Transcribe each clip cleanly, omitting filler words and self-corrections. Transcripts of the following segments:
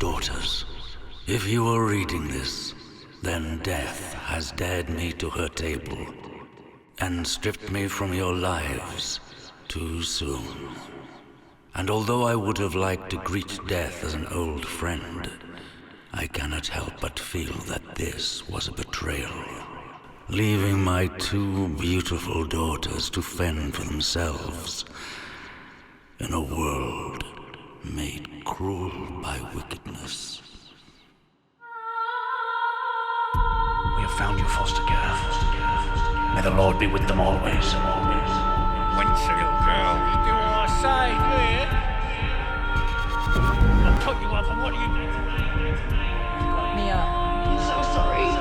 daughters. If you are reading this, then death has dared me to her table and stripped me from your lives too soon. And although I would have liked to greet death as an old friend, I cannot help but feel that this was a betrayal. Leaving my two beautiful daughters to fend for themselves in a world made cruel by wickedness. We have found you, foster care. May the Lord be with them always. Wench, little girl. You do what I say, do you hear? I'll cut you up, and what are you doing? Mia. I'm so sorry.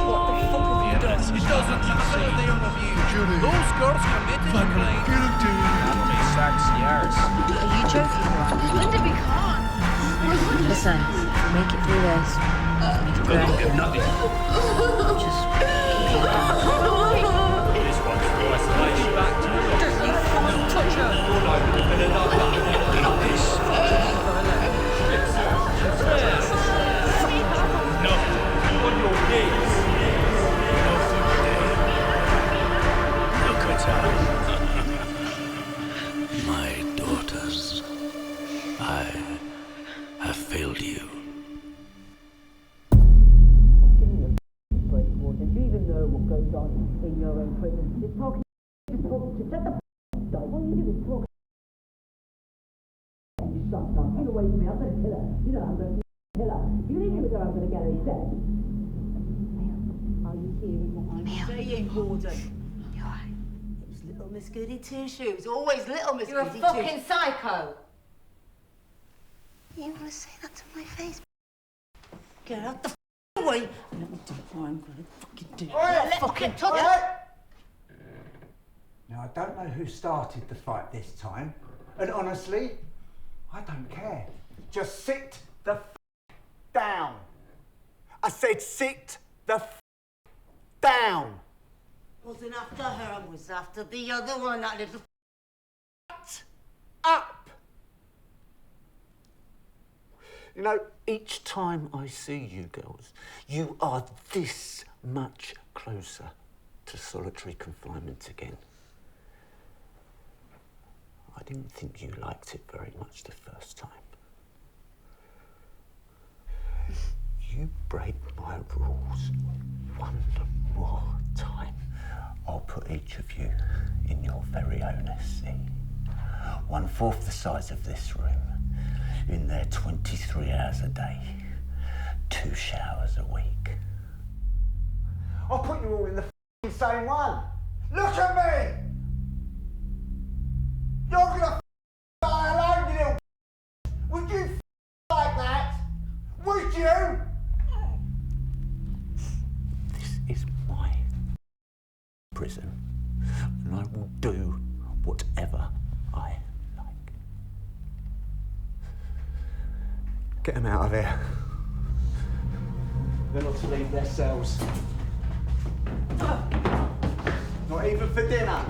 What the fuck have you done? It doesn't matter the young of you. Those girls committed a crime. Anthony Sachs, yours. Are you joking, right? Linda, we can't. Listen, make it through this. Just keep it down. This one's for isolation. Back to the Don't you fucking touch her! No, on your knees. Look at her. My daughters, I have failed you. Do you even know what goes on in your own prison? Just talking to shut the up. All you do is talk. You shut up. Get away from me. I'm gonna kill her. You know I'm gonna kill her. You leave me with her, I'm gonna get her instead. Are you hearing what I'm saying, Gordon? You're right. It was little Miss Goody Two-Shoes. Always little Miss You're a Goody fucking psycho! You want to say that to my face? Get out the away. Let me do what I'm gonna fucking do. Fucking touch her! Now, I don't know who started the fight this time, and honestly, I don't care. Just sit the down. I said sit the down. Wasn't after her, I was after the other one, that little Shut up. You know, each time I see you girls, you are this much closer to solitary confinement again. I didn't think you liked it very much the first time. You break my rules one more time, I'll put each of you in your very own SC. 1/4 the size of this room, in there 23 hours a day, 2 showers a week. I'll put you all in the same one. Look at me! You're gonna die alone, you little. Would you like that? Would you? This is my prison, and I will do whatever I like. Get them out of here. They're not to leave their cells. Not even for dinner.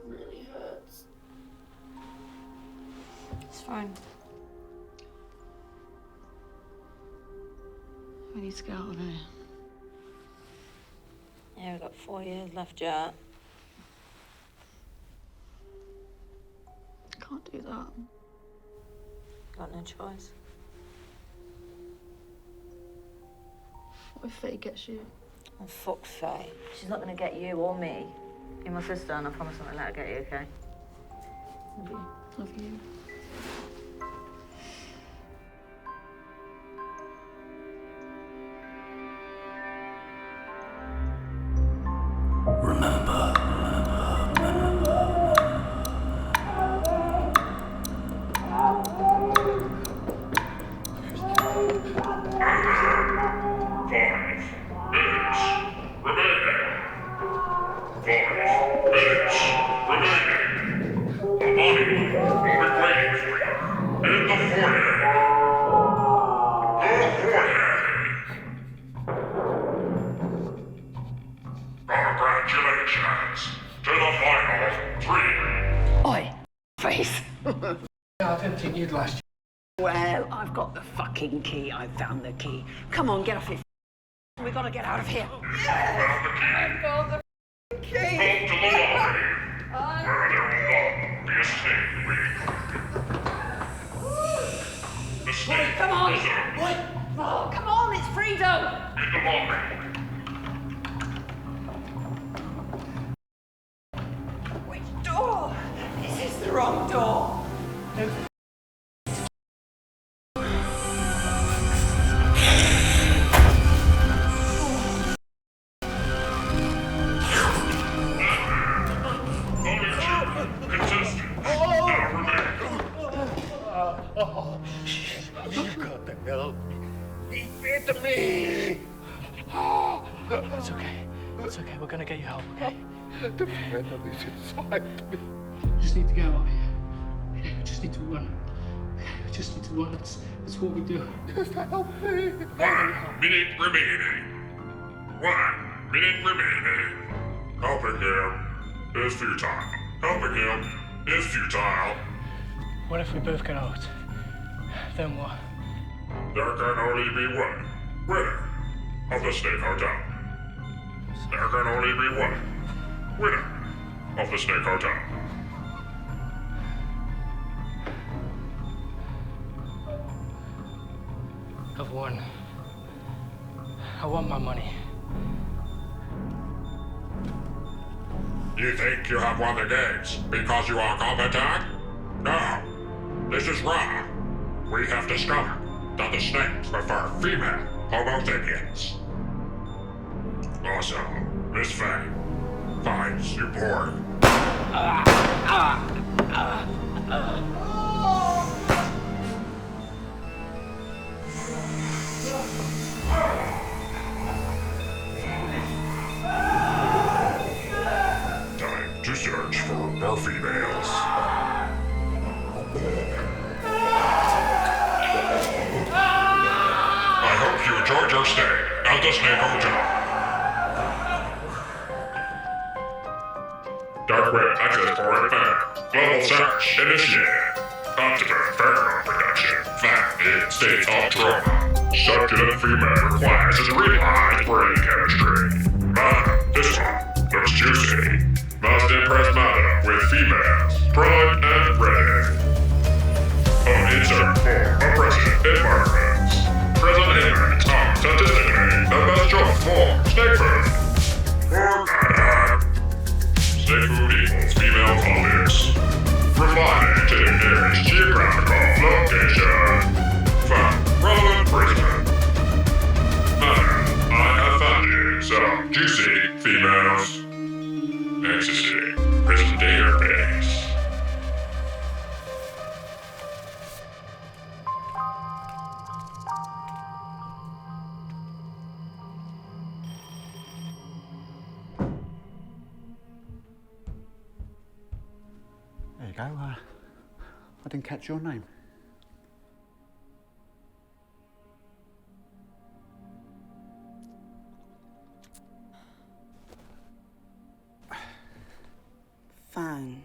Really hurts. It's fine. We need to get out of here. Yeah, we've got 4 years left, Jet. Can't do that. Got no choice. What if Faye gets you? Oh, fuck Faye. She's not gonna get you or me. You're my sister, and I promise I won't let her get you, okay? Love you. Love you. Remember, Minutes remaining. The body will be a chance to the final 3. Oi, face. I didn't think you'd last. Well, I've got the fucking key. I found the key. Come on, get off it. We gotta get out of here. I've got the key. Go to the lobby, where there will not be a snake waiting. The snake Come on. is open What? Oh, come on, it's freedom. in the lobby. Which door? This is the wrong door. You've got to help me. He's better me. It's okay. It's okay. We're gonna get you help, okay? The venom is inside me. We just need to get out of here. We just need to run. We just need to run. That's what we do. Just help me. 1 minute remaining. 1 minute remaining. Helping him is futile. Helping him is futile. What if we both get out? Then what? There can only be one winner of the Snake Hotel. There can only be one winner of the Snake Hotel. I've won. I want my money. You think you have won the games because you are competent? No. This is wrong. We have discovered that the snakes prefer female Homo sapiens. Also, Miss Faye finds you boring. Time to search for more females. I hope you enjoyed your stay at the Snake Hotel. Dark web access point found. Global search initiated. Optimus Pharaoh production found in state of trauma. Succulent female requires a realized brain chemistry. Madam, this one looks juicy. Must impress madam with females. Primed and ready. On insert for a president environment. Prison inmates are statistically the best choice for snake food. For madam. Snake food equals female politics. Refining to the nearest geographical location. Found relevant prison. Madam, I have found you some juicy females. Exiting prison database. There you go. I didn't catch your name. Fang.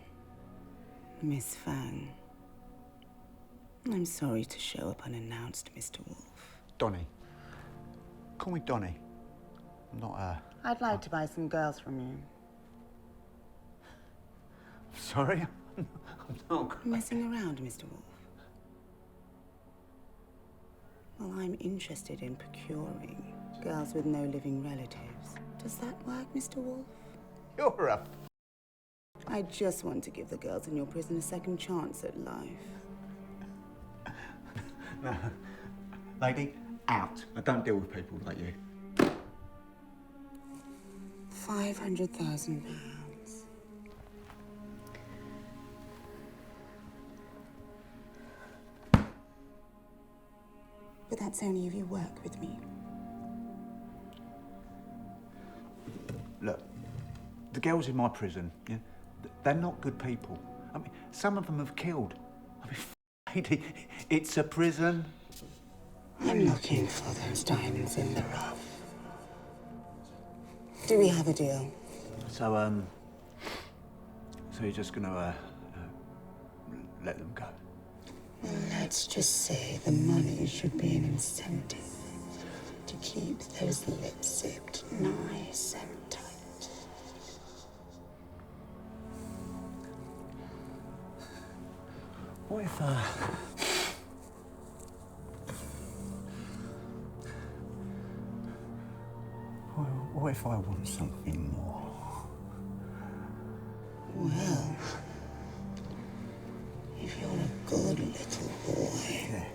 Miss Fang. I'm sorry to show up unannounced, Mr. Wolf. Donnie. Call me Donnie. I'm not, I'd like to buy some girls from you. Sorry? I'm not... Messing around, Mr. Wolf? Well, I'm interested in procuring girls with no living relatives. Does that work, Mr. Wolf? You're a... I just want to give the girls in your prison a second chance at life. No. Lady, out. I don't deal with people like you. £500,000. But that's only if you work with me. Look, the girls in my prison, yeah, they're not good people. I mean, some of them have killed. I mean, lady, it's a prison. I'm looking for those diamonds in the rough. Do we have a deal? So you're just gonna let them go? Well, let's just say the money should be an incentive to keep those lips zipped nice and tight. What if, what if I want something more? Well, if you're a good little boy, Yeah.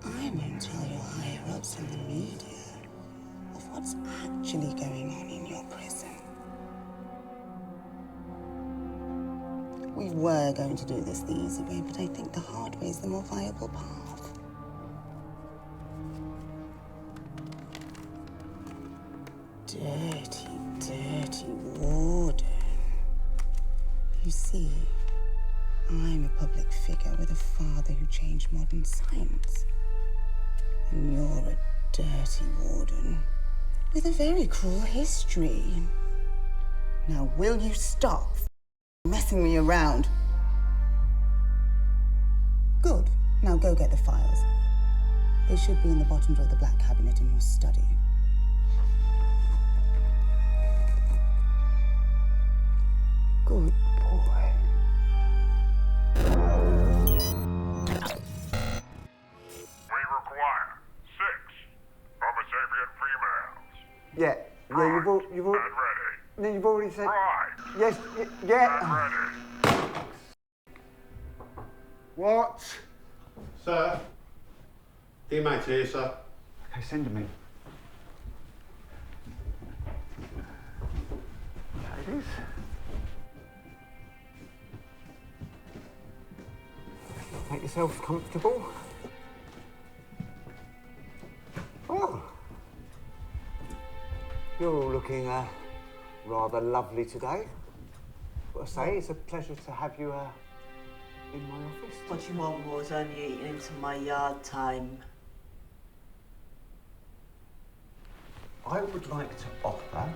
I won't tell your higher-ups in the media of what's actually going on in your prison. We were going to do this the easy way, but I think the hard way is the more viable path. Dirty, dirty warden. You see, I'm a public figure with a father who changed modern science. And you're a dirty warden with a very cruel history. Now, will you stop messing me around? Good. Now go get the files. They should be in the bottom drawer of the black cabinet in your study. Good boy. We require 6 Homo sapien females. Yeah, you've And ready. you've already said. Right. Yes, And yeah. ready. What? Sir? The mate's here, sir. Okay, send them in. Ladies. Make yourselves comfortable. Oh. You're all looking rather lovely today. What I say, it's a pleasure to have you in my office. What you want was only eating into my yard time. I would like to offer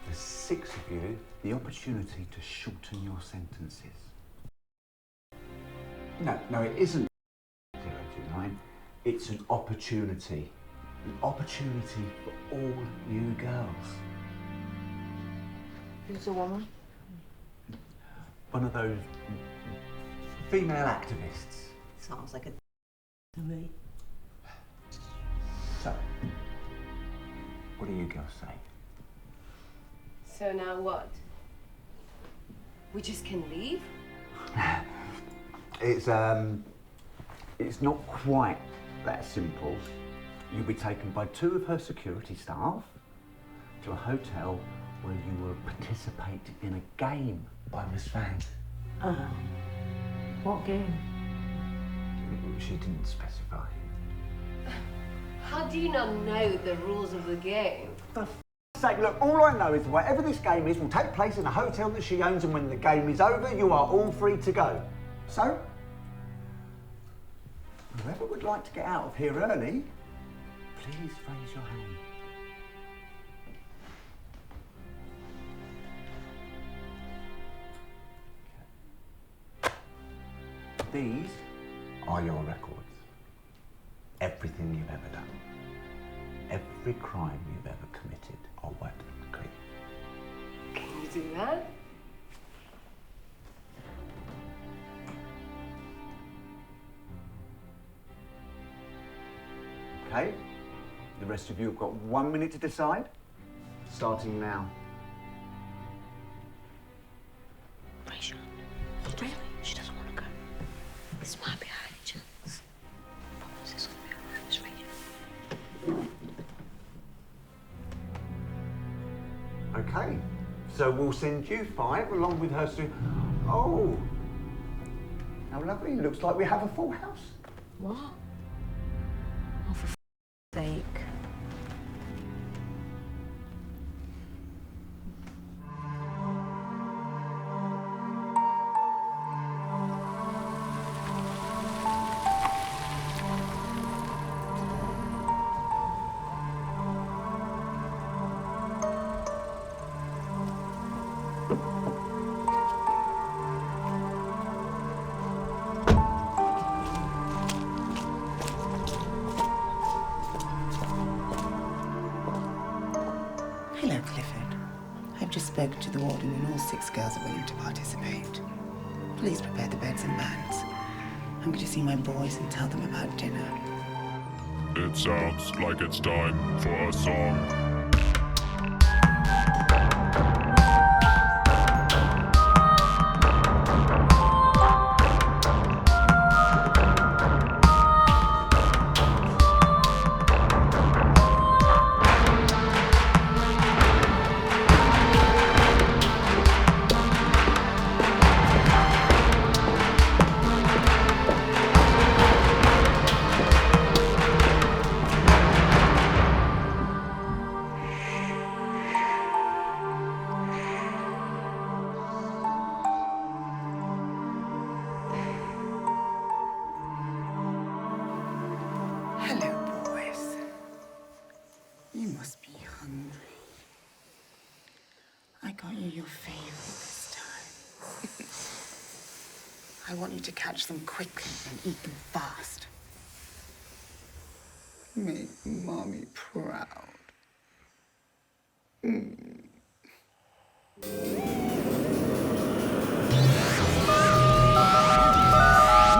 the 6 of you the opportunity to shorten your sentences. No, it isn't 029. It's an opportunity. An opportunity for all you girls. Who's the woman? One of those female activists. Sounds like a to me. So, what do you girls say? So now what? We just can leave? It's not quite that simple. You'll be taken by 2 of her security staff to a hotel where you will participate in a game by Miss Fang. What game? She didn't specify. How do you not know the rules of the game? For f***'s sake, look, all I know is that whatever this game is will take place in a hotel that she owns, and when the game is over, you are all free to go. So, whoever would like to get out of here early, please raise your hand. These are your records. Everything you've ever done. Every crime you've ever committed, I'll wipe them clean. Can you do that? Okay? The rest of you have got 1 minute to decide. Starting now. Rayshawn, really? She doesn't want to go. This might be our agents. Promise this will be alright, Miss Rachel. Okay. So we'll send you 5 along with her Oh! How lovely. Looks like we have a full house. What? Oh, for sake. Hello, Clifford. I've just spoken to the warden and all 6 girls are willing to participate. Please prepare the beds and bands. I'm going to see my boys and tell them about dinner. It sounds like it's time for a song. Hello, boys. You must be hungry. I got you your favorite this time. I want you to catch them quickly and eat them fast. Make Mommy proud.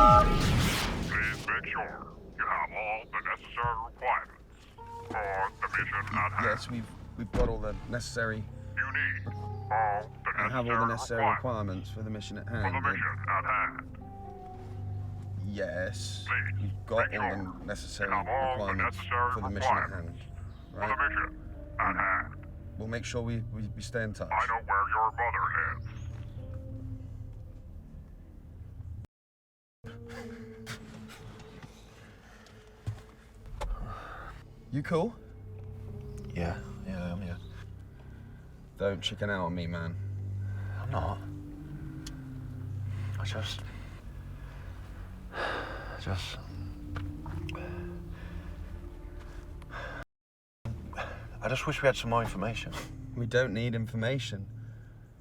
Please make sure you have all the necessary requirements for the mission at hand. Yes, we've got all the necessary. You need all the necessary I have all the necessary requirements for the mission at hand. for the mission at hand. Yes, Please we've got make all sure the necessary you have all the requirements necessary for the mission at hand. requirements for Right? the mission at hand. We'll make sure we stay in touch. I know where your mother lives. You cool? Yeah, I'm here. Don't chicken out on me, man. I'm not. I just... I just wish we had some more information. We don't need information.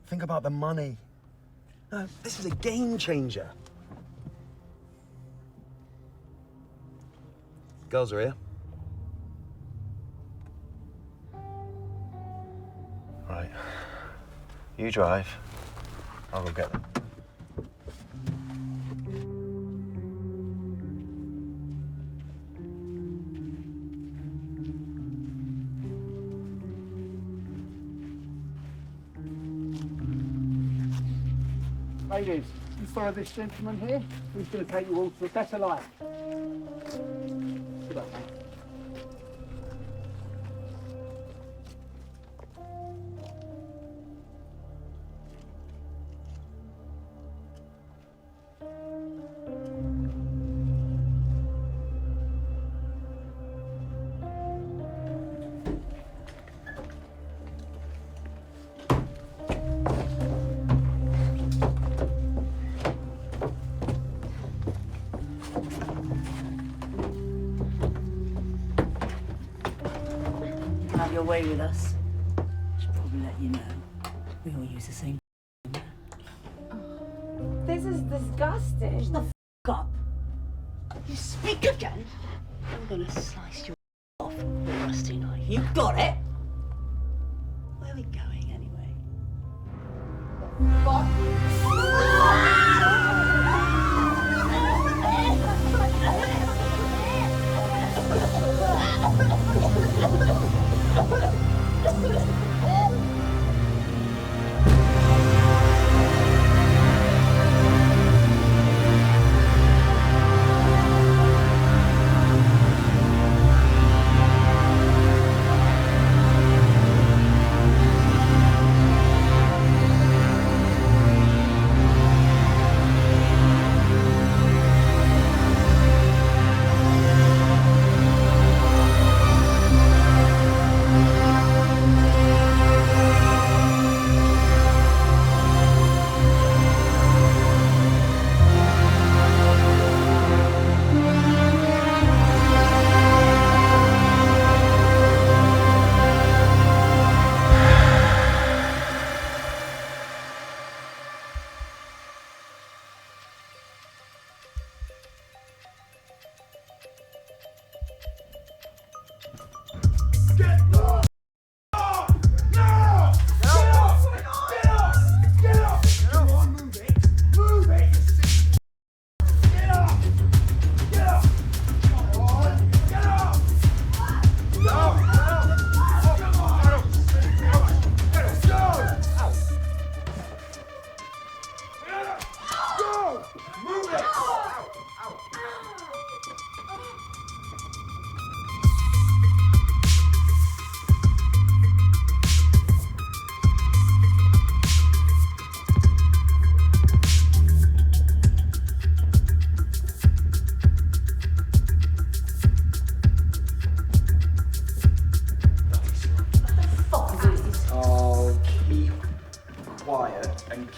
Think about the money. No, this is a game changer. Girls are here. Right. You drive. I'll go get them. Ladies, you follow this gentleman here, who's going to take you all to a better life. Good luck, mate. Have your way with us. Should probably let you know. We all use the same. This is disgusting. Shut the f up. You speak again, I'm gonna slice your off with a rusty knife. You got it? Where are we going anyway?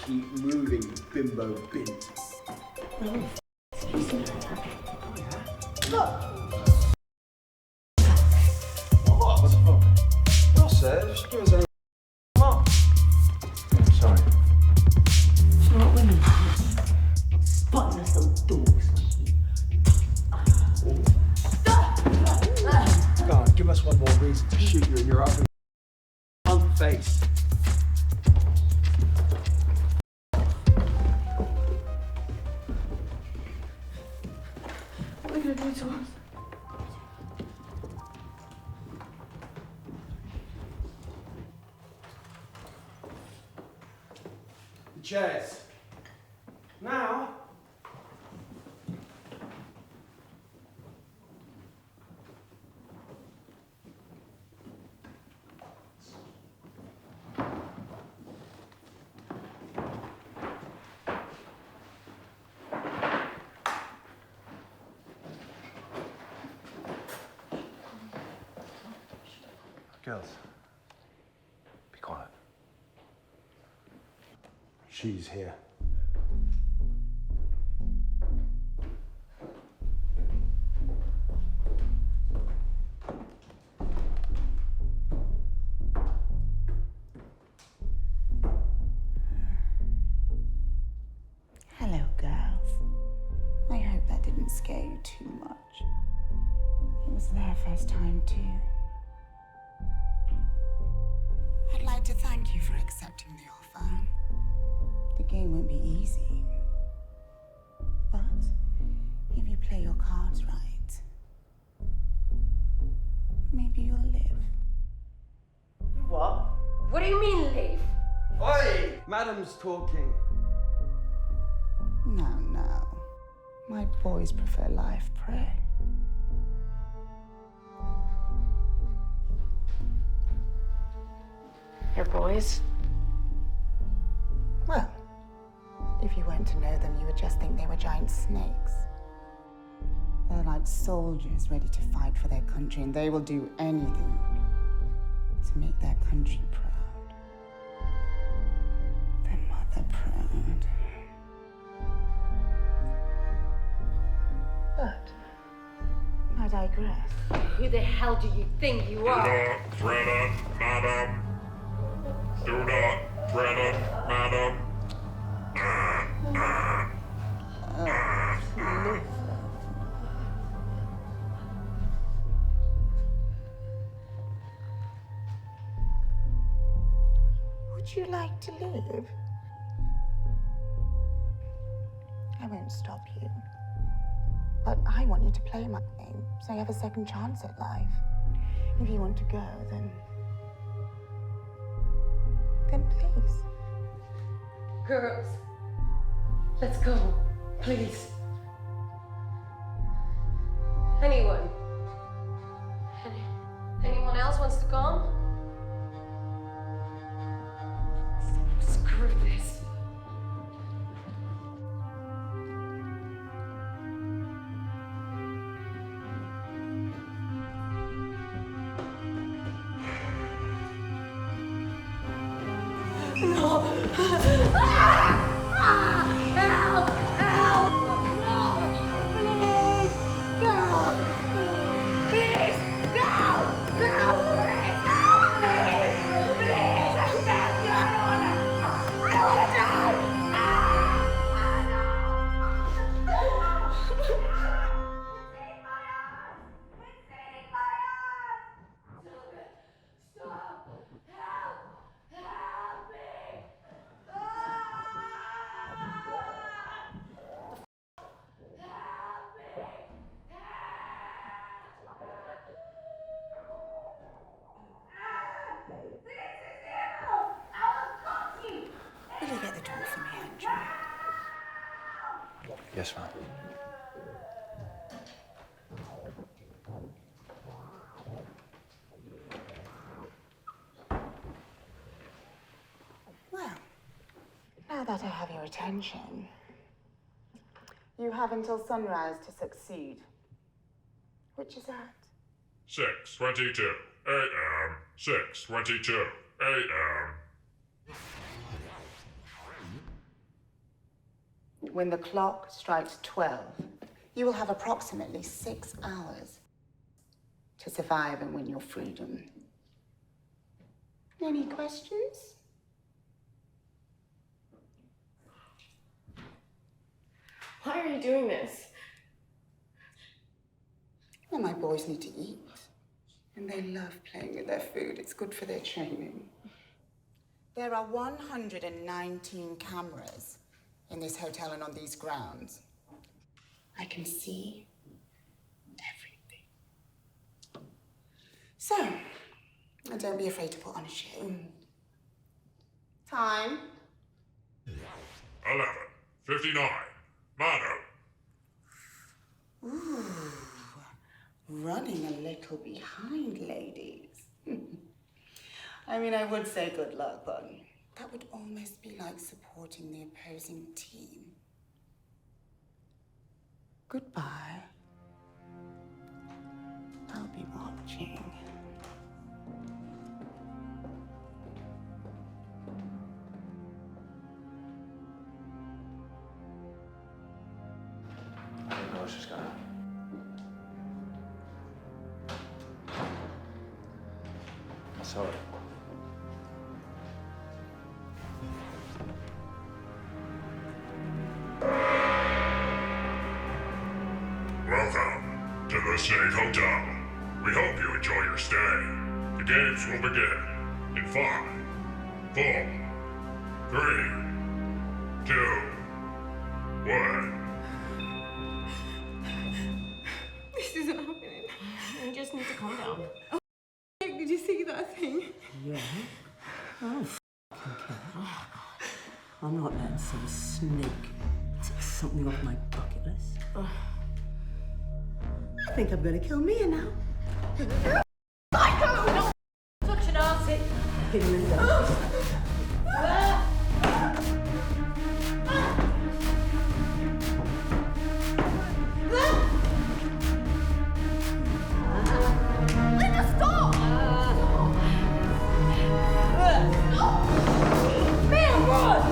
Keep moving, you bimbo bint. What? No, sir. Just give us a... Come on. I'm sorry. You know what women do? Spotting us some dogs. God, give us one more reason to shoot you in your ugly face. What are you gonna do to us? The chairs. Now. Girls, be quiet. She's here. Hello, girls. I hope that didn't scare you too much. It was their first time, too. I'd like to thank you for accepting the offer. The game won't be easy. But if you play your cards right, maybe you'll live. What? What do you mean, leave? Oi! Madam's talking. No, no. My boys prefer live prey. Your boys? Well, if you weren't to know them, you would just think they were giant snakes. They're like soldiers ready to fight for their country, and they will do anything to make their country proud. Their mother proud. But I digress. Who the hell do you think you Do are? not threaten, madam. Do not threaten, madam. Would you like to leave? I won't stop you. But I want you to play my game, so you have a second chance at life. If you want to go, then please. Girls, let's go, please. Anyone? Anyone else wants to come? Screw this. No! Help! Help! No! Please! Go! Please! Go! Go! Please! Go! Please! Please! I'm back! I don't wanna die! Stop! Help! Help me! Will you get the door for me, Andrew? Yes, ma'am. Well, now that I have your attention, you have until sunrise to succeed. Which is at? 6:22 a.m. 6:22 a.m. when the clock strikes 12, you will have approximately 6 hours to survive and win your freedom. Any questions? Why are you doing this? Well, my boys need to eat. And they love playing with their food. It's good for their training. There are 119 cameras in this hotel and on these grounds. I can see everything. So, don't be afraid to put on a show. Time. 11:59. Mono. Ooh, running a little behind, ladies. I mean, I would say good luck, but that would almost be like supporting the opposing team. Goodbye. I'll be watching. I didn't know this was gonna happen. I'm sorry. Welcome to the Snake Hotel. We hope you enjoy your stay. The games will begin in 5, 4, 3, 2, 1. This isn't happening. You just need to calm down. Did you see that thing? Yeah. Oh, okay. I'm not letting some snake take something off my bucket list. I think I'm gonna kill Mia now. Psycho! No! Touch an arse. Give him a minute. Linda, stop! Stop! Mia, run!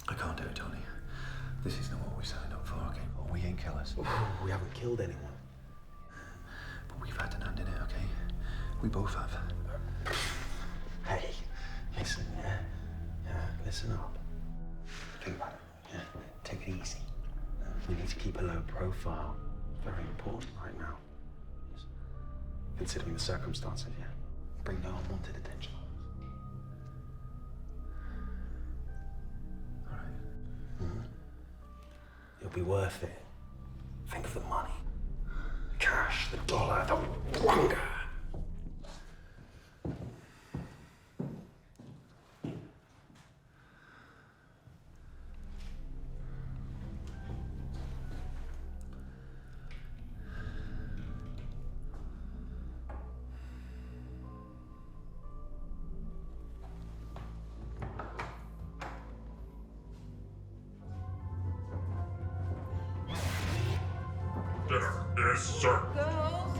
I can't do it, Tony. This isn't what we signed up for, okay? Well, we ain't killers. We haven't killed anyone. But we've had an hand in it, okay? We both have. Hey, listen, yeah? Yeah, listen up. Think about it, yeah? Take it easy. We need to keep a low profile. Very important right now. Yes. Considering the circumstances, yeah? Bring no unwanted attention. It'll be worth it. Think of the money. The cash, the dollar, the wonder. Dinner is served. Girls!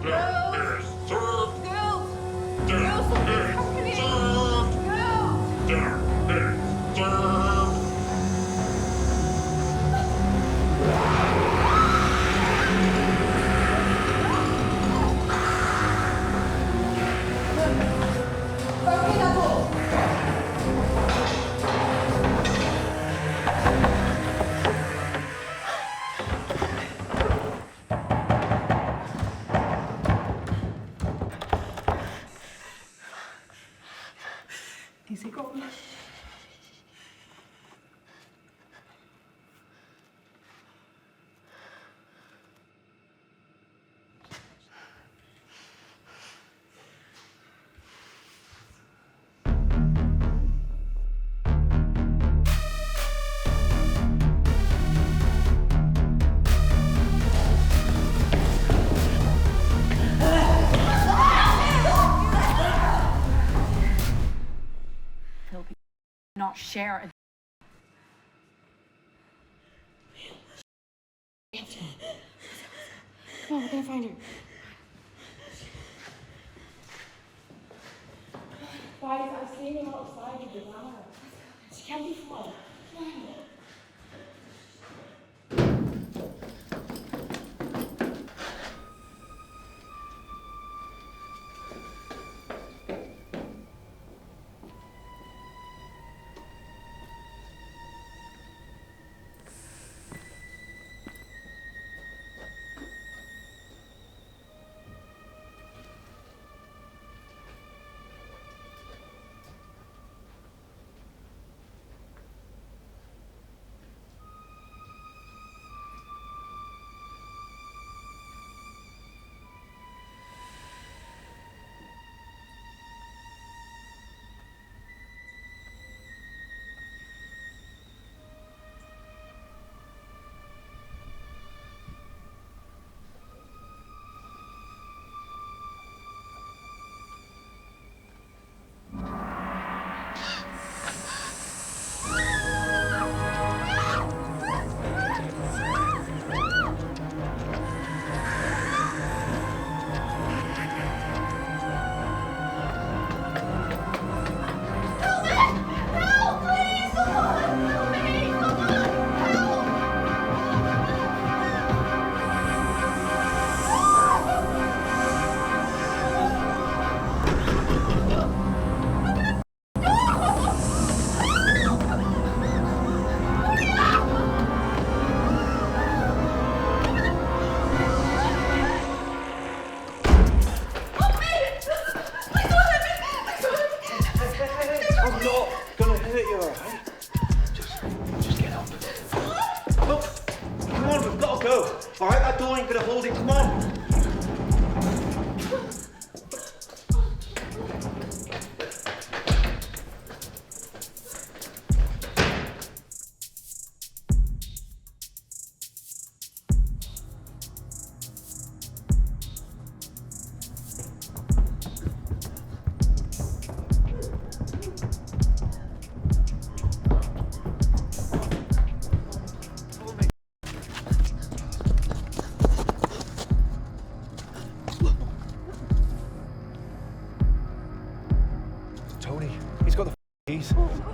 Dinner is served. Girls! Dinner Girls, is something's happening! served. Girls! Dinner is served. Broken up Sharon. Come on, we're gonna find her. Guys, I've seen him outside of the bar. She can't be far. Come on.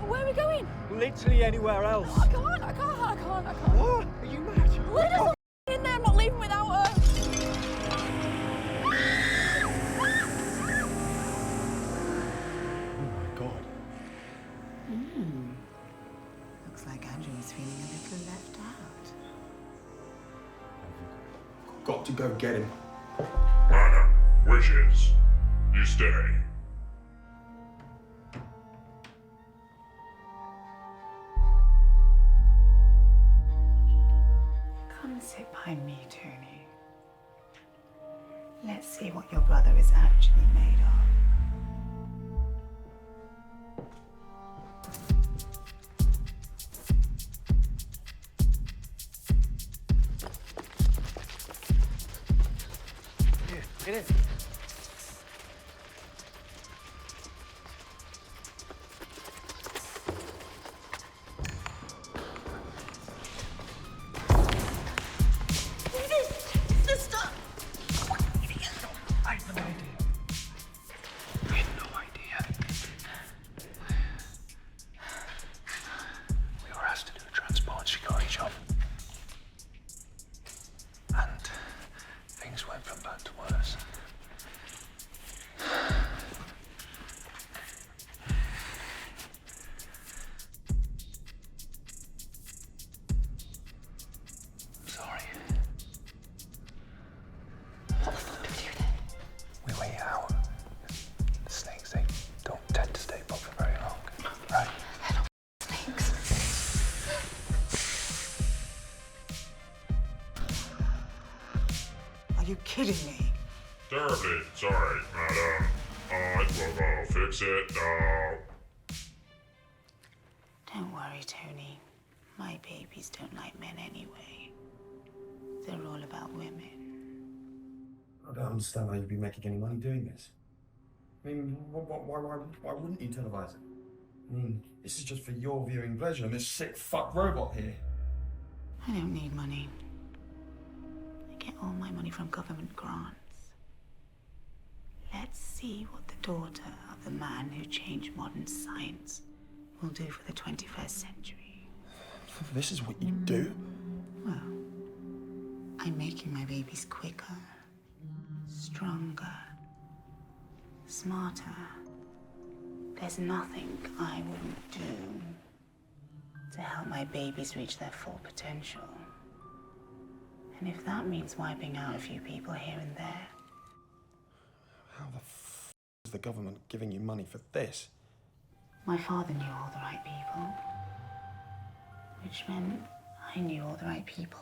Where are we going? Literally anywhere else. I can't. What? Are you mad? Let us in there. I'm not leaving without her. Oh my God. Looks like Andrew is feeling a little left out. Got to go get him. Anna, wishes. You stay. Come sit by me, Tony. Let's see what your brother is actually made of. Get in. Are you kidding me? Terribly sorry, madam. I will fix it now. Don't worry, Tony. My babies don't like men anyway. They're all about women. I don't understand how you'd be making any money doing this. I mean, why wouldn't you televise it? I mean, this is just for your viewing pleasure and this sick fuck robot here. I don't need money. I get all my money from government grants. Let's see what the daughter of the man who changed modern science will do for the 21st century. This is what you do? Well, I'm making my babies quicker, stronger, smarter. There's nothing I wouldn't do to help my babies reach their full potential. And if that means wiping out a few people here and there. How the f is the government giving you money for this? My father knew all the right people, which meant I knew all the right people.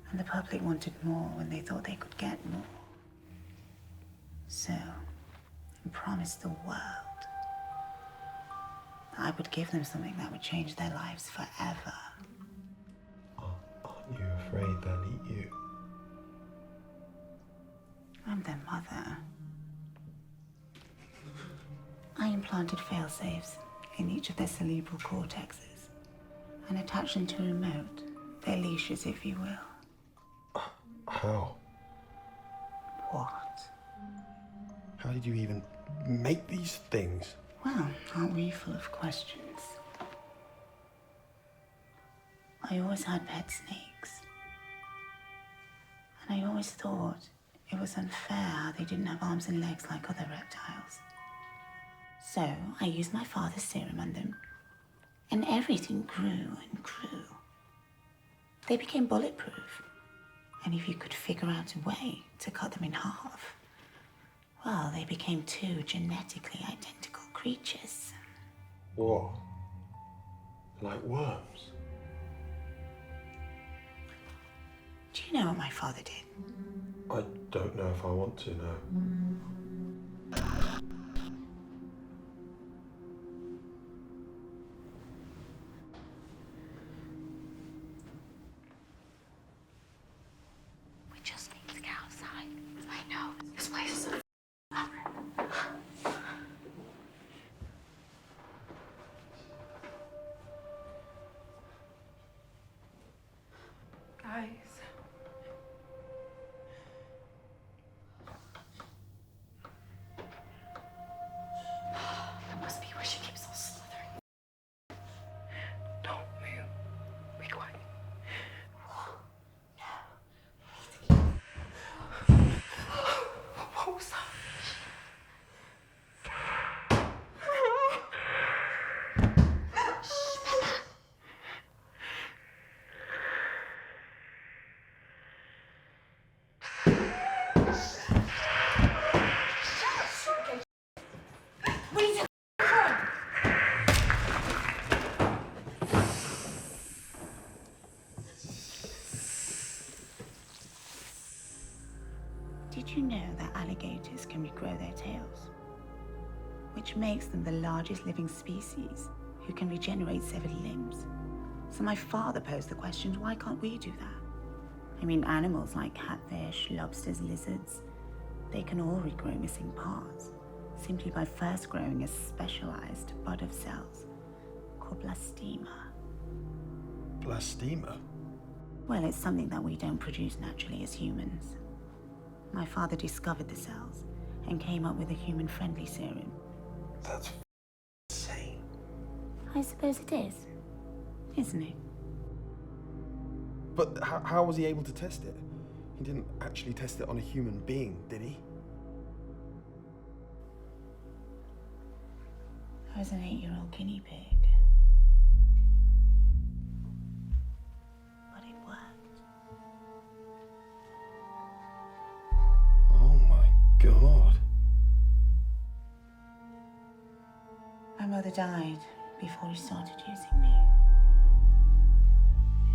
And the public wanted more when they thought they could get more. So, I promised the world that I would give them something that would change their lives forever. Aren't you afraid they'll eat you? I'm their mother. I implanted failsafes in each of their cerebral cortexes and attached them to a remote, their leashes, if you will. How? What? How did you even make these things? Well, aren't we full of questions? I always had pet snakes. And I always thought it was unfair how they didn't have arms and legs like other reptiles. So I used my father's serum on them, and everything grew and grew. They became bulletproof. And if you could figure out a way to cut them in half, well, they became two genetically identical creatures. What? Like worms? Do you know what my father did? I don't know if I want to know. We just need to get outside. I know. This place is so Guys. That must be where she keeps on slithering. Don't move. Be quiet. What was that? Did you know that alligators can regrow their tails? Which makes them the largest living species who can regenerate severed limbs. So my father posed the question, why can't we do that? I mean, animals like catfish, lobsters, lizards, they can all regrow missing parts simply by first growing a specialized bud of cells called blastema. Blastema? Well, it's something that we don't produce naturally as humans. My father discovered the cells and came up with a human-friendly serum. That's insane. I suppose it is, isn't it? But how was he able to test it? He didn't actually test it on a human being, did he? I was an 8-year-old guinea pig. But it worked. Oh my God. My mother died before he started using me.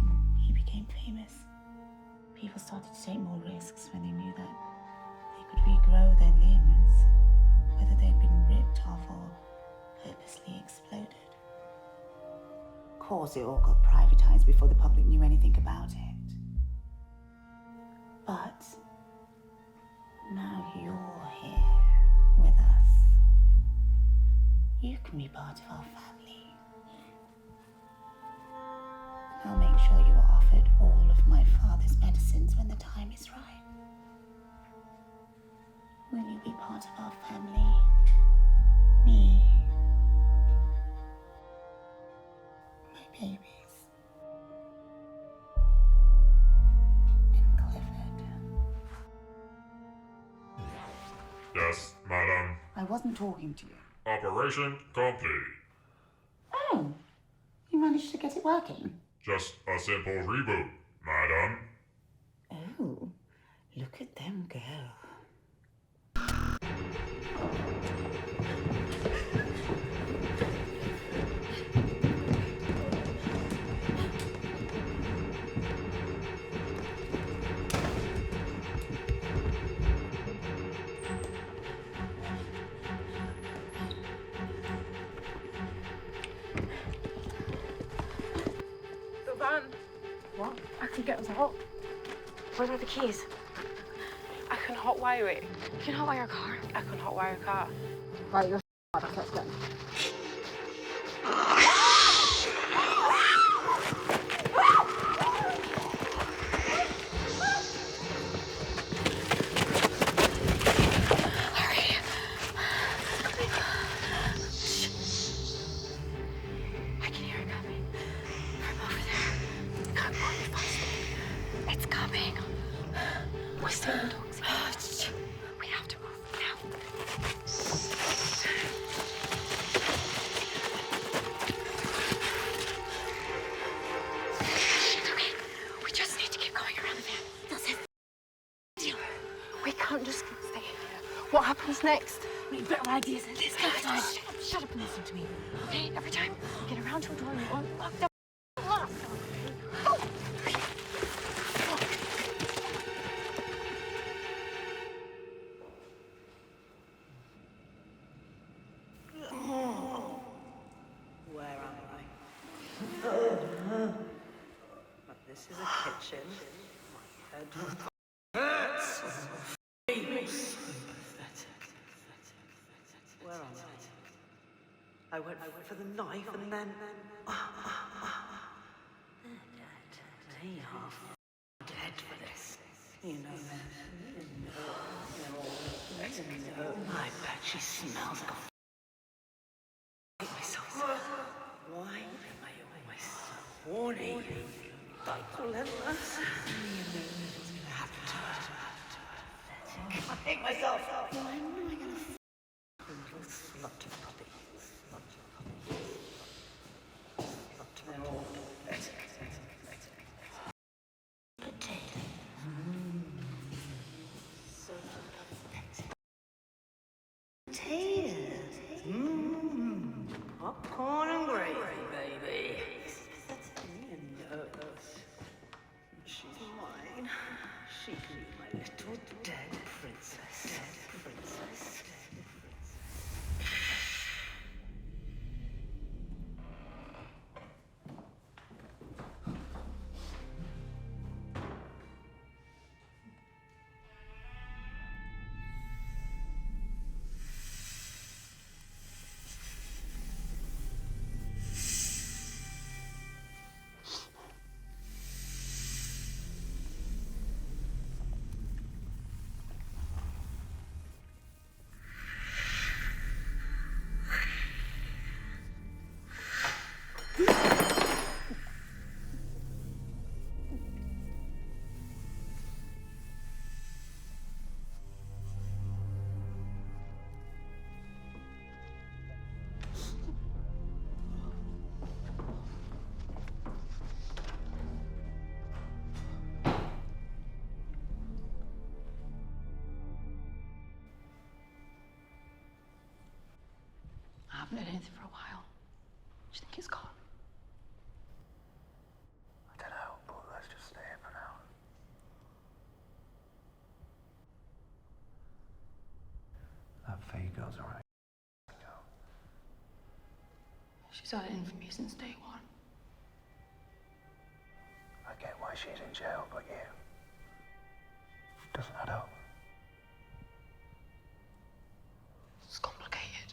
And he became famous. People started to take more risks when they knew that they could regrow their limbs, whether they'd been ripped off or purposely exploded. Of course, it all got privatized before the public knew anything about it. But now you're here with us. You can be part of our family. And I'll make sure you are offered all of my father's medicines when the time is right. Will you be part of our family? Me. My babies. And Clifford. Yes, madam. I wasn't talking to you. Operation complete. Oh, you managed to get it working? Just a simple reboot, madam. Oh, look at them go. The van. What? I can get us out. Where are the keys? I can hotwire it. You can hotwire a car. I can hotwire a car. Right, you're let's go. Hurry. I can hear it coming. From over there. Can't go any faster. It's coming. We're still in dogs. We have to move now. Okay, we just need to keep going around the van. That's it. Deal. We can't just keep staying here. What happens next? We need better ideas than this. Shut up and listen to me. Okay, every time we get around to a door, you want lock the lock. Where am I? But this is a kitchen. My head hurts. Where am I? I went for the knife and then. They are dead for this. You know that. I bet she smells like a myself. Why am I always so horny? Like relentless. I hate myself. When am I gonna little slut puppy? Slut puppy. Slut puppy. Potato. So potatoes. Popcorn and gravy, baby. You know. She's mine. She can be my little dead princess. Dead princess. I haven't heard anything for a while. Do you think it's gone? I don't know, but let's just stay here for now. That Faye girl's alright. She's had it in for me since day one. I get why she's in jail, but you. Doesn't add up. It's complicated.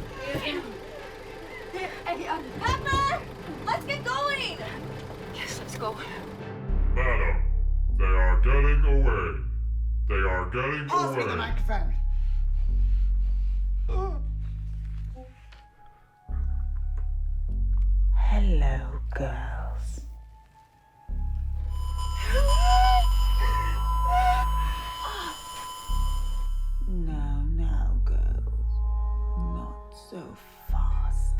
go. Madam, they are getting away. They are getting Pass me away. the microphone. Hello, girls. No, girls. Not so fast.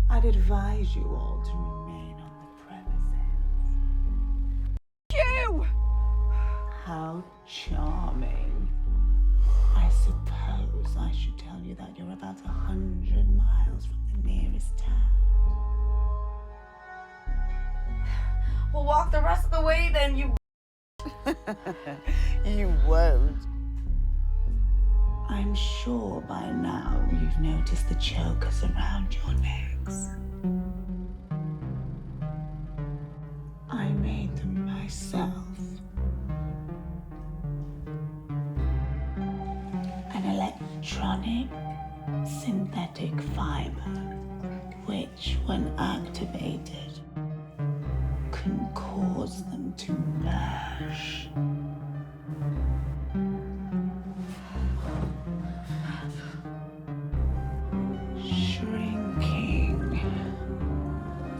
I'd advise you all to remain on the premises. You! How charming. I suppose I should tell you that you're about 100 miles from the nearest town. We'll walk the rest of the way then, you... You won't. I'm sure by now you've noticed the chokers around your necks. I made them myself. An electronic synthetic fiber, which, when activated, can cause them to merge. Shrinking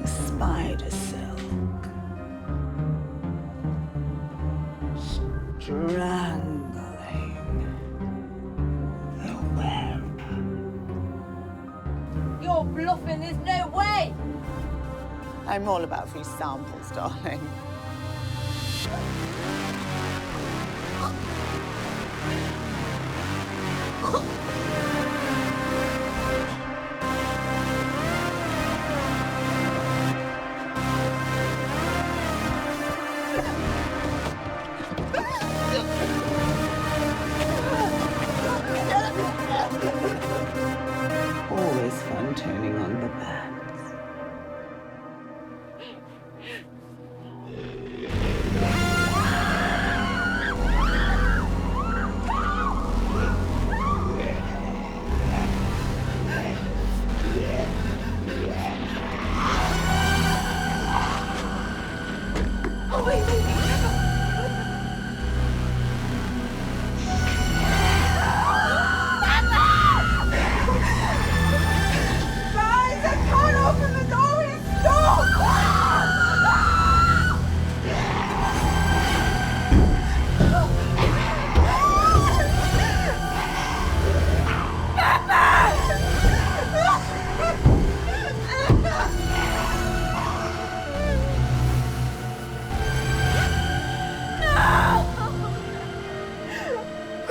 the spider silk, strangling the web. You're bluffing, there's no way! I'm all about free samples, darling. Always fun turning on the bands. Oh, wait. Guys, I can't open the door, it's stuck!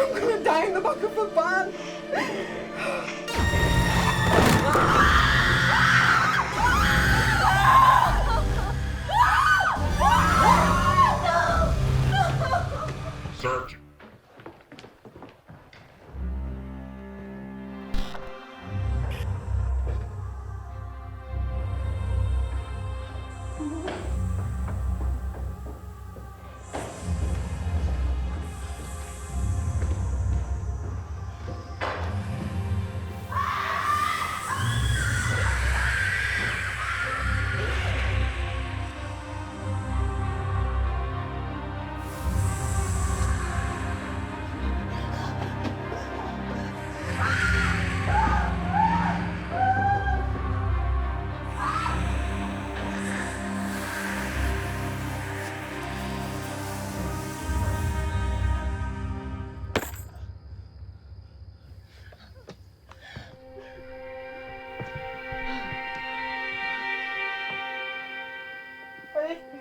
I'm gonna die in the back of a van. Search.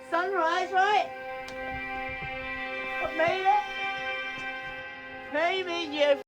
Sunrise, right? I've made it. Maybe you.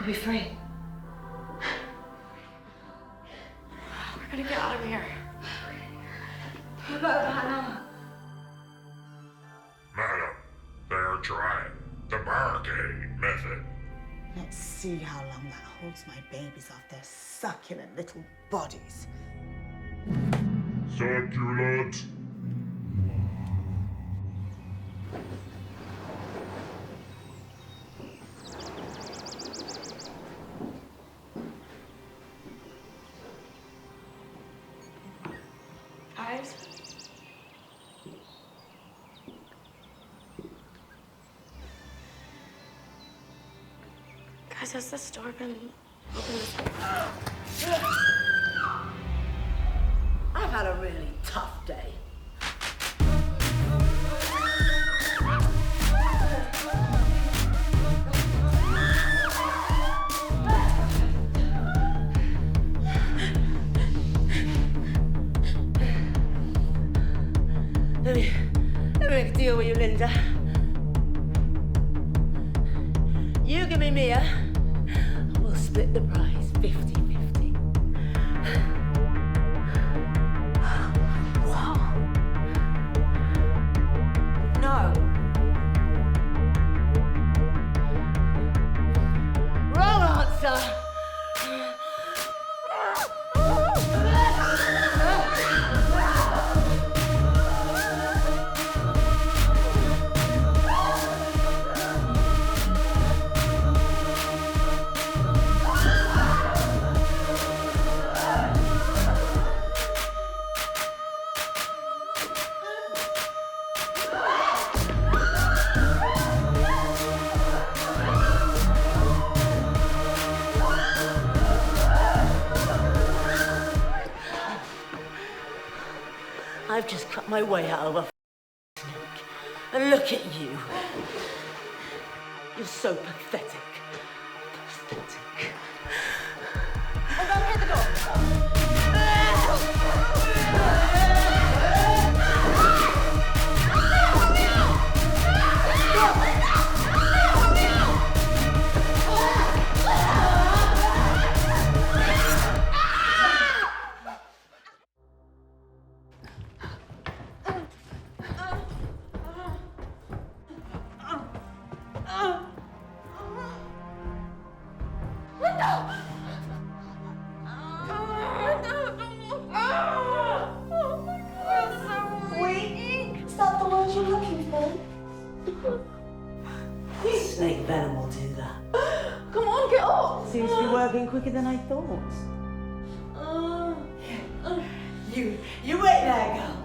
We'll be free. We're gonna get out of here. What about Hannah? Madam, they are trying the barricade method. Let's see how long that holds my babies off their succulent little bodies. Succulent. Eyes. Guys, has this door been open this way? I've had a really tough day. Let me make a deal with you, Linda. You give me Mia, and we'll split the prize 50-50. Wow. No. Wrong answer. I've just cut my way out of a snake. And look at you. You're so pathetic. Pathetic. Oh, go hit the door. Stop the words you're looking for. Snake venom will do that. Come on, get up. Seems to be working quicker than I thought. You wait there, girl.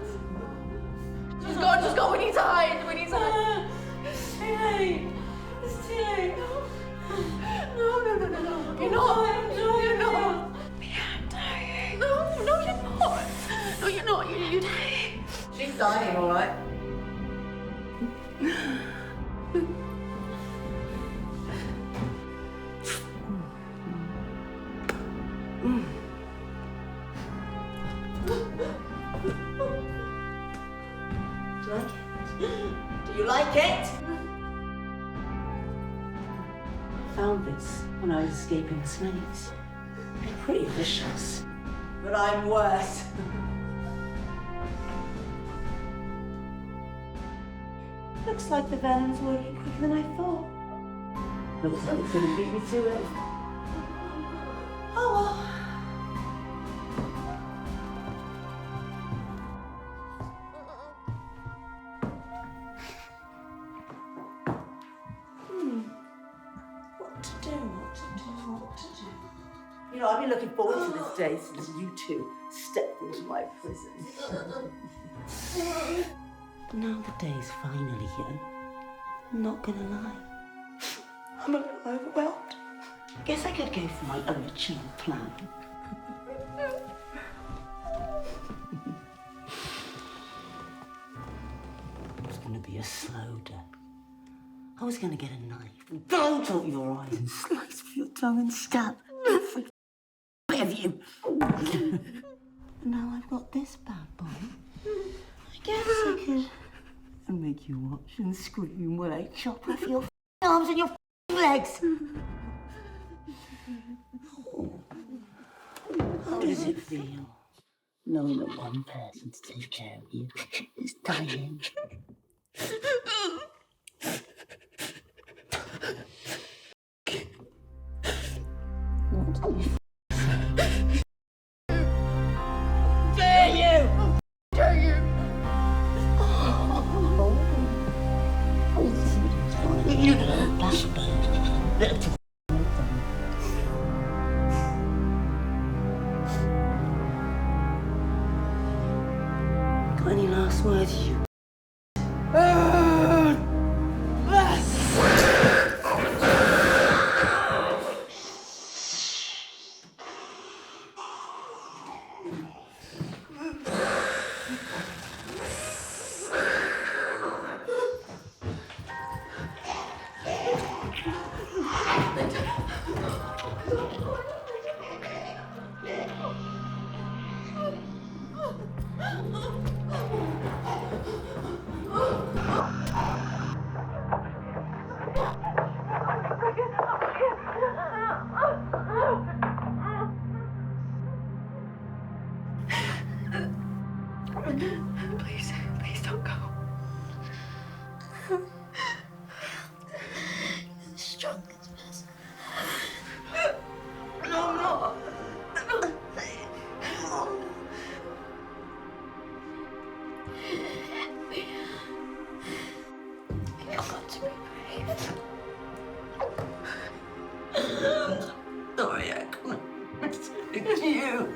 Just go. We need to hide. It's too late. It's too late. No. You're not. No, you're not. I'm dying. No, you're not. No, you're not. You're dying. She's dying, all right. Do you like it? I found this when I was escaping the snakes. They're pretty vicious. But I'm worse. Looks like the venom's working quicker than I thought. Looks like it's gonna beat me to it. Oh well. What to do? You know, I've been looking forward to this day since you two stepped into my prison. Now the day's finally here. I'm not gonna lie. I'm a little overwhelmed. Guess I could go for my original plan. It's gonna be a slow death. I was gonna get a knife and gouge out your eyes and slice your tongue and scalp every bit of you. Now I've got this bad boy. I guess I could make you watch and scream while I chop off your arms and your legs. How does it feel knowing that one person to take care of you is dying? What do you dare you? Dare you? You little bastard. Got any last words, you? Please, please don't go. You're the strongest person. No, I'm not. You've got to be brave. Sorry, I couldn't protect you.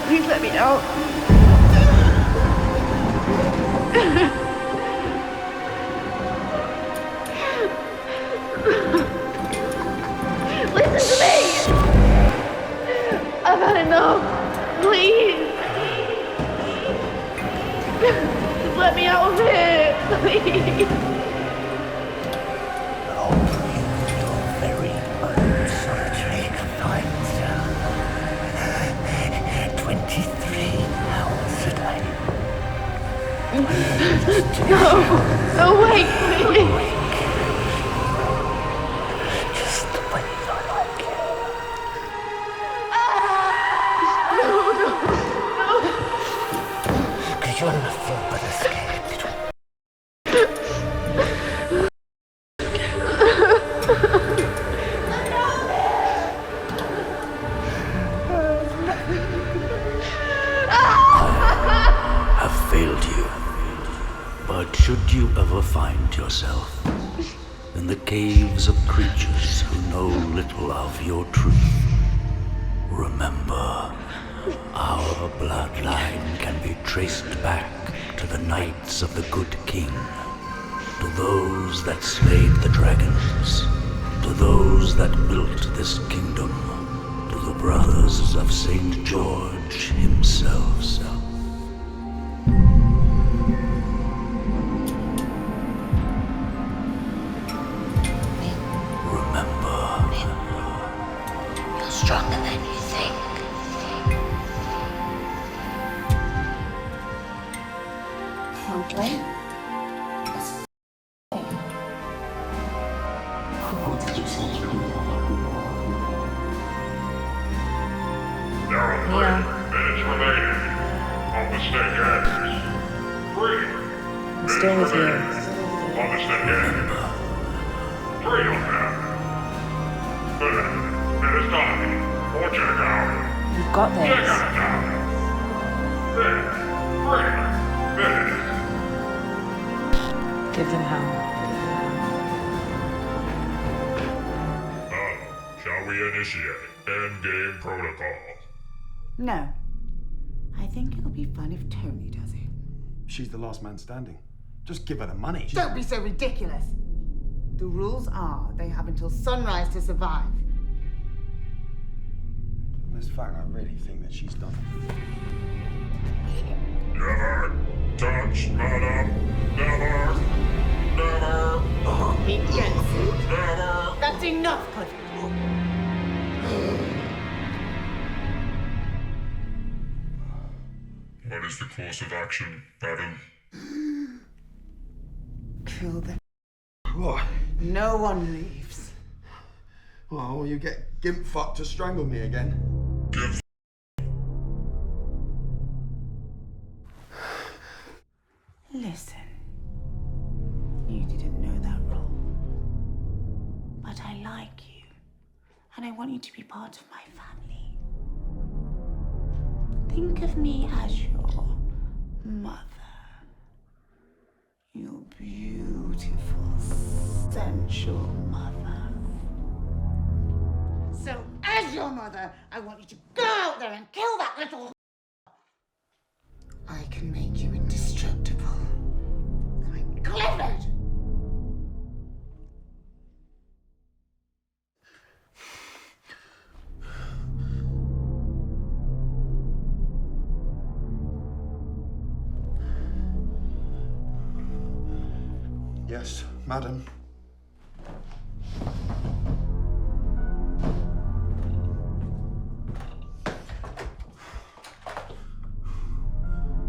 Please let me out. Listen to me! I've had enough. Please. Just let me out of here. Please. I'll bring you your very own solitary confinement. 23 hours a day. No, wait, please. Just the way I like it. No. Because you're nothing but a scared little... Have failed you. But should you ever find yourself in the caves of creatures who know little of your truth, remember, our bloodline can be traced back to the knights of the Good King, to those that slayed the dragons, to those that built this kingdom, to the brothers of St. George himself. You're stronger than you think. remaining on the snake eggs. 3 minutes Still with you. remaining on the snake eggs. 3 of them. It is time for check out. You've got this. Check out time. 3 minutes. Give them hell. Now, shall we initiate endgame protocol? No. I think it'll be fun if Tony does it. She's the last man standing. Just give her the money. Don't be so ridiculous. The rules are they have until sunrise to survive. In this fact, I really think that she's done. Never touch, madam. Never. Never. He gets it. Never. That's enough, Cliff. What is the course of action, madam? Kill them. What? No one leaves. Oh, you get gimp fucked to strangle me again. Give. Listen. You didn't know that role. But I like you. And I want you to be part of my family. Think of me as your mother. Your beautiful, sensual mother. So, as your mother, I want you to go out there and kill that little. I can make you indestructible. I'm Clifford! Yes, madam.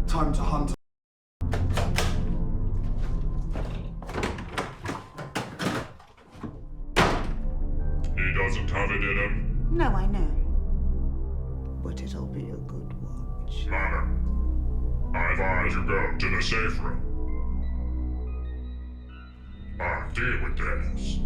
Time to hunt. He doesn't have it in him. No, I know. But it'll be a good watch. Madam, I advise you go to the safe room. I'll deal with this.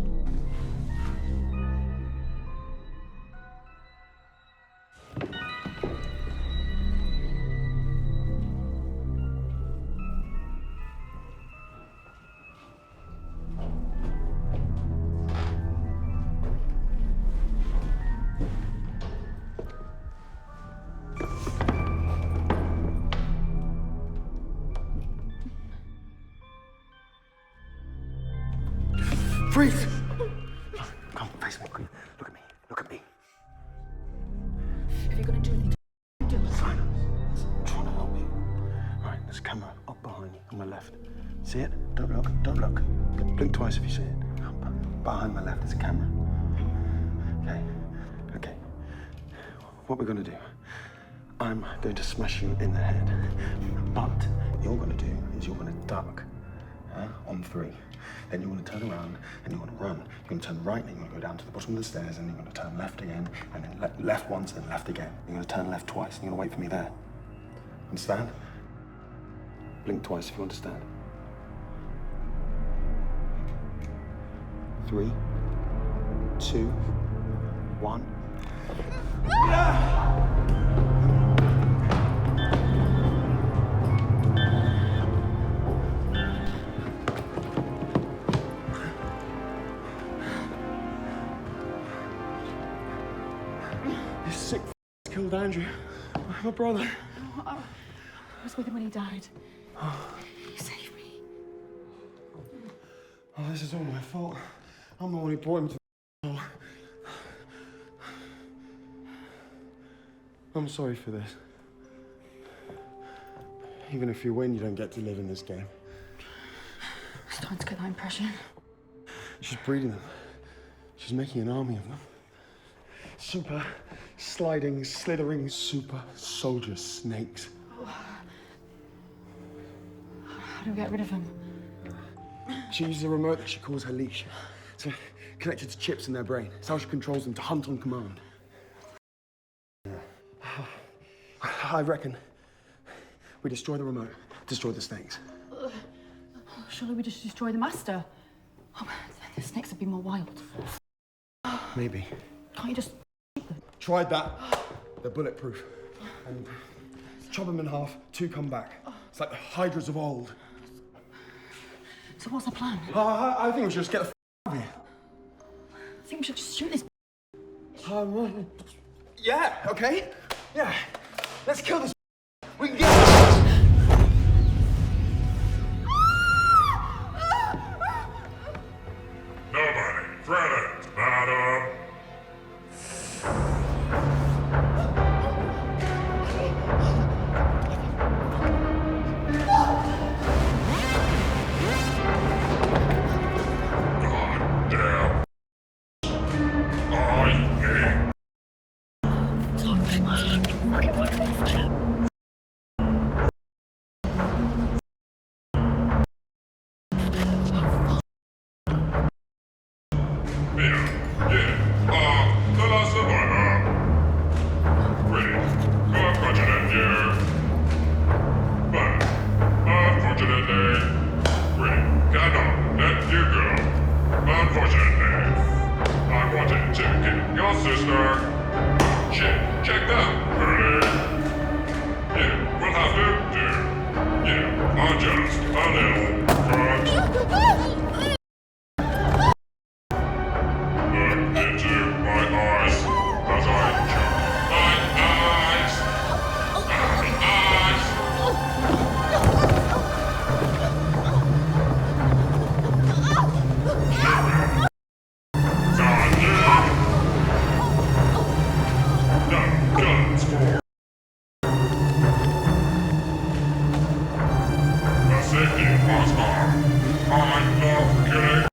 Freeze! Come, face me. Look at me. Look at me. If you're gonna do anything, do it. Silence. I'm trying to help you. Right, there's a camera up behind you on my left. See it? Don't look. Don't look. Blink twice if you see it. Up behind my left, there's a camera. Okay? Okay. What we're gonna do, I'm going to smash you in the head. But you're gonna do is you're gonna duck. On 3. Then you're going to turn around and you're going to run. You're going to turn right and you're going to go down to the bottom of the stairs and you're going to turn left again and then left once and left again. You're going to turn left twice and you're going to wait for me there. Understand? Blink twice if you understand. 3, 2, 1. This sick killed Andrew, my brother. I was with him when he died. You saved me. Oh, this is all my fault. I'm the one who brought him to hell. I'm sorry for this. Even if you win, you don't get to live in this game. I'm starting to get that impression. She's breeding them. She's making an army of them. Super sliding, slithering super soldier snakes. How do we get rid of them? She uses a remote that she calls her leash. It's connected to chips in their brain. It's how she controls them to hunt on command. I I reckon we destroy the remote, destroy the snakes. Surely we just destroy the master. Oh, the snakes would be more wild. Maybe. Can't you just... Tried that. They're bulletproof. And chop them in half, 2 come back. It's like the hydras of old. So what's the plan? I think we should just get the out of here. I think we should just shoot this... Yeah, okay? Yeah. Let's kill this. We can get... Nobody threatens madam. Goddamn. I hate.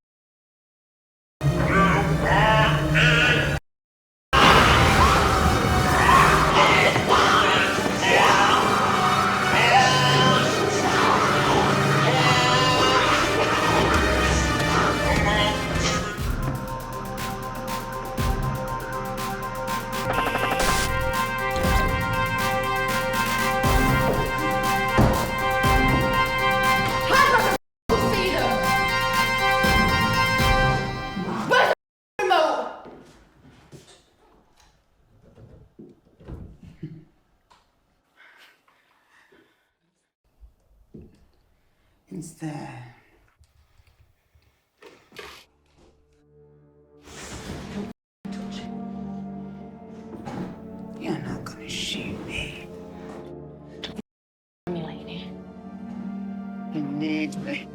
It's there. Touch it. You're not gonna shoot me. Me, lady. You need me.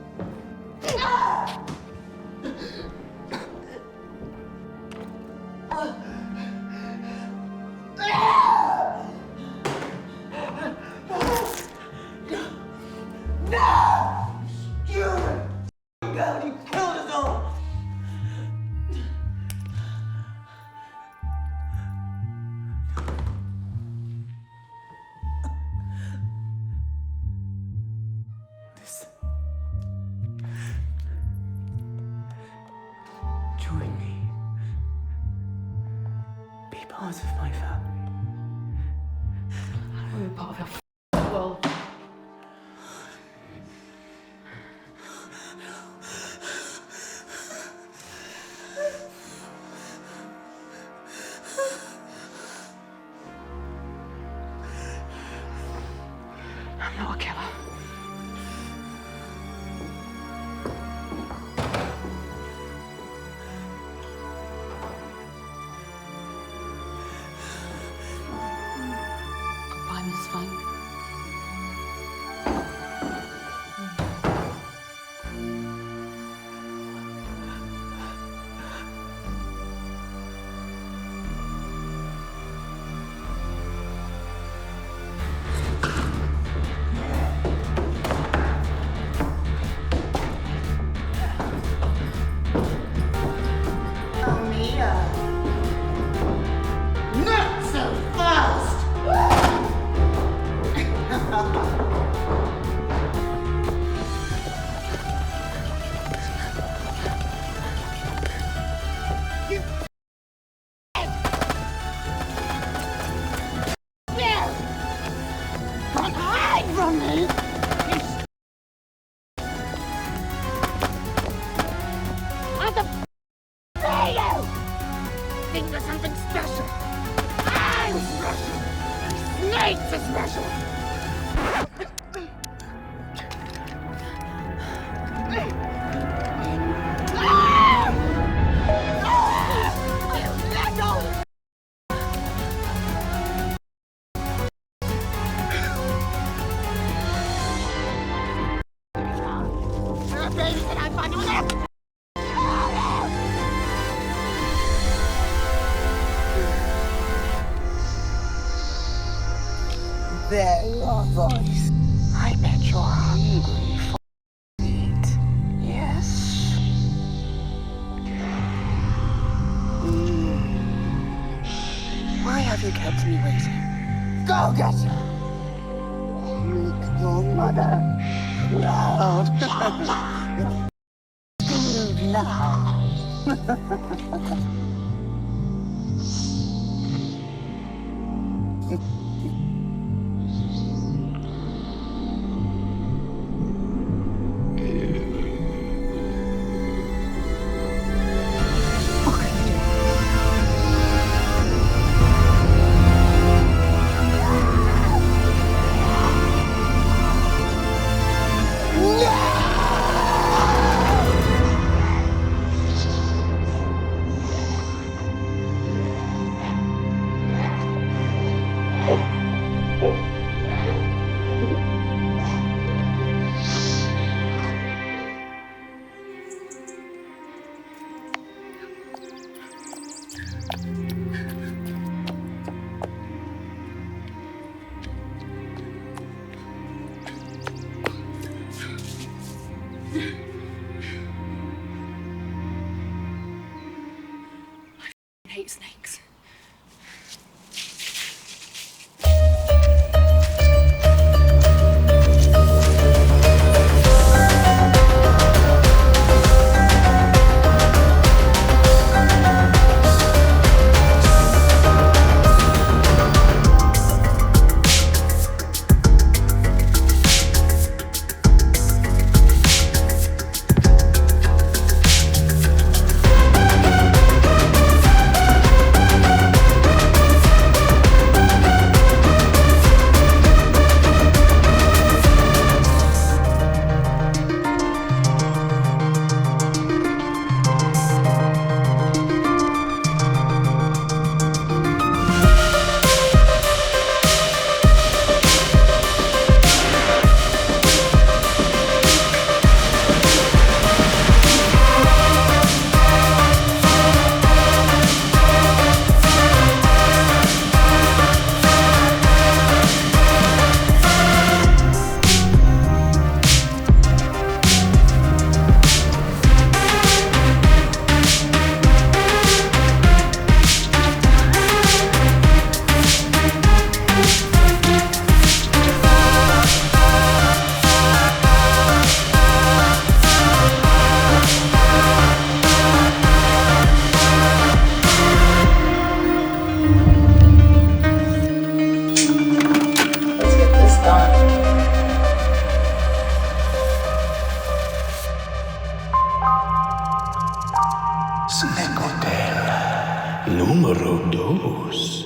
Join me. Be part of my family. We're part of your world. I'm not a killer. Goodbye, Miss Funk. ain't so special. There you are, voice. I bet you're hungry for meat. Yes? Why have you kept me waiting? Go get her! Make your mother proud. Now. I hate snakes. Sneckotel número 2.